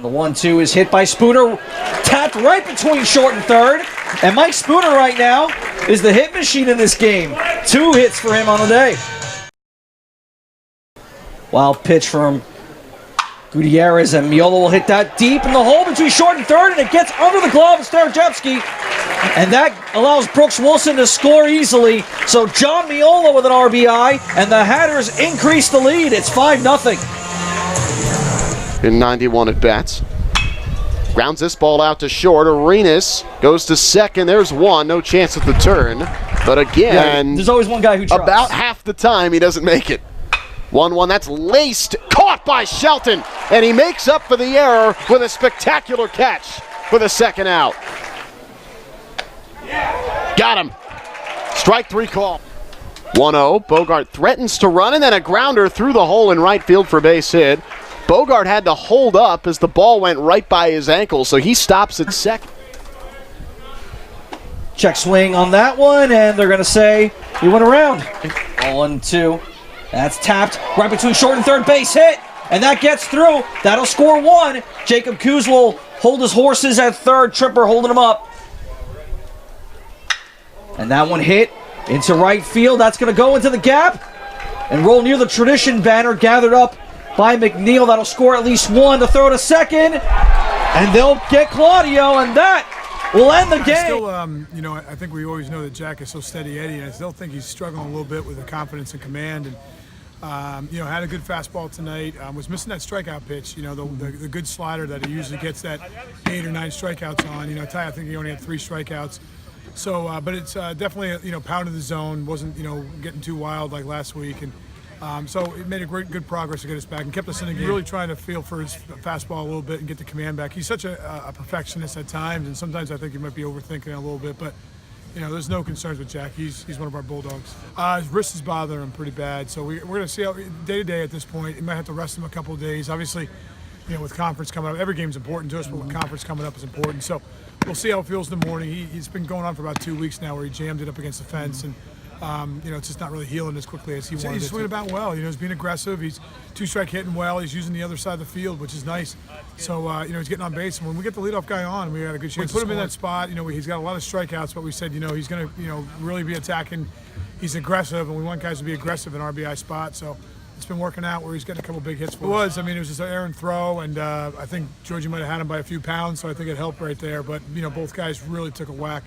The 1-2 is hit by Spooner, tapped right between short and third. And Mike Spooner right now is the hit machine in this game. 2 hits for him on the day. Wild pitch from Gutierrez, and Miolo will hit that deep in the hole between short and third, and it gets under the glove of Starajewski. And that allows Brooks Wilson to score easily. So John Miolo with an RBI, and the Hatters increase the lead. It's 5-0. In 91 at bats. Grounds this ball out to short. Arenas goes to second. There's one. No chance at the turn. But again, there's always one guy who tries. About half the time he doesn't make it. 1-1. That's laced. Caught by Shelton. And he makes up for the error with a spectacular catch for the second out. Got him. Strike 3 call. 1-0. Bogart threatens to run, and then a grounder through the hole in right field for base hit. Bogart had to hold up as the ball went right by his ankle, so he stops at second. Check swing on that one, and they're going to say he went around. 1-2. That's tapped right between short and third, base hit, and that gets through. That'll score 1. Jacob Kuz will hold his horses at third. Tripper holding him up. And that one hit into right field. That's going to go into the gap and roll near the tradition banner gathered up by McNeil. That'll score at least 1 to throw to second. And they'll get Claudio, and that will end the game. Still, I think we always know that Jack is so steady Eddie, and I still think he's struggling a little bit with the confidence and command. And had a good fastball tonight. Was missing that strikeout pitch. The good slider that he usually gets that 8 or 9 strikeouts on. Ty, I think he only had 3 strikeouts. So, but it's definitely pounded the zone. Wasn't getting too wild like last week, and so it made a good progress to get us back and kept us in the game. Really trying to feel for his fastball a little bit and get the command back. He's such a perfectionist at times, and sometimes I think he might be overthinking it a little bit. But there's no concerns with Jack. He's one of our bulldogs. His wrist is bothering him pretty bad, so we're going to see how day to day at this point. He might have to rest him a couple of days. Obviously, with conference coming up, every game's important to us, but with conference coming up is important. So we'll see how it feels in the morning. He's been going on for about 2 weeks now, where he jammed it up against the fence, and it's just not really healing as quickly as he wanted. He's swinging about well. He's being aggressive. He's 2-strike hitting well. He's using the other side of the field, which is nice. So he's getting on base, and when we get the leadoff guy on, we had a good chance. We put him in that spot. He's got a lot of strikeouts, but we said he's going to really be attacking. He's aggressive, and we want guys to be aggressive in RBI spot. So it's been working out where he's getting a couple big hits for us. It was just an errant throw, and I think Georgie might have had him by a few pounds, so I think it helped right there. But both guys really took a whack.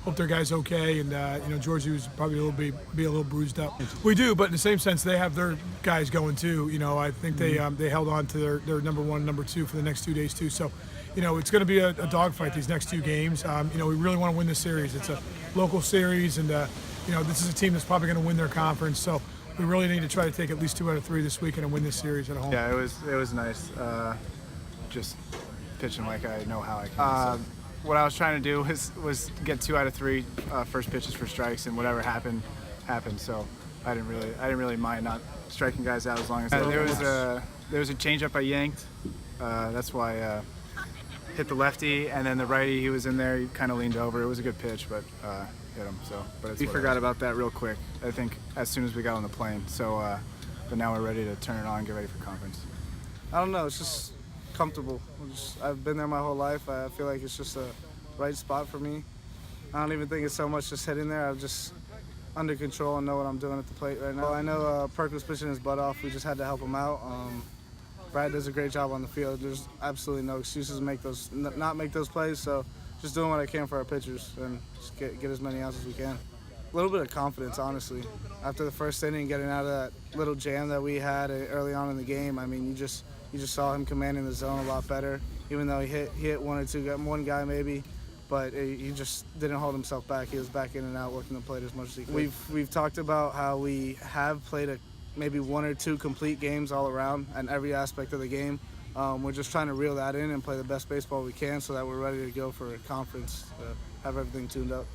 Hope their guy's okay, and Georgie was probably be a little bruised up. We do, but in the same sense, they have their guys going too. I think they held on to their number 1, number 2 for the next 2 days too. So, it's going to be a dogfight these next 2 games. We really want to win this series. It's a local series, and this is a team that's probably going to win their conference. So we really need to try to take at least 2 out of 3 this weekend and win this series at home. Yeah, it was nice. Just pitching like I know how I can. What I was trying to do was get 2 out of 3 first pitches for strikes, and whatever happened. So I didn't really mind not striking guys out as long as there was a changeup I yanked. That's why I hit the lefty, and then the righty, he was in there. He kind of leaned over. It was a good pitch, but hit him. So, but we forgot about that real quick. I think as soon as we got on the plane. So, but now we're ready to turn it on and get ready for conference. I don't know. It's just comfortable. I've been there my whole life. I feel like it's just a right spot for me. I don't even think it's so much just hitting there. I'm just under control and know what I'm doing at the plate right now. I know Perk was pitching his butt off. We just had to help him out. Brad does a great job on the field. There's absolutely no excuses to not make those plays. So just doing what I can for our pitchers and just get as many outs as we can. A little bit of confidence, honestly. After the first inning, getting out of that little jam that we had early on in the game, you just saw him commanding the zone a lot better. Even though he hit 1 or 2, got one guy maybe, but he just didn't hold himself back. He was back in and out, working the plate as much as he could. We've talked about how we have played maybe 1 or 2 complete games all around and every aspect of the game. We're just trying to reel that in and play the best baseball we can so that we're ready to go for a conference, have everything tuned up.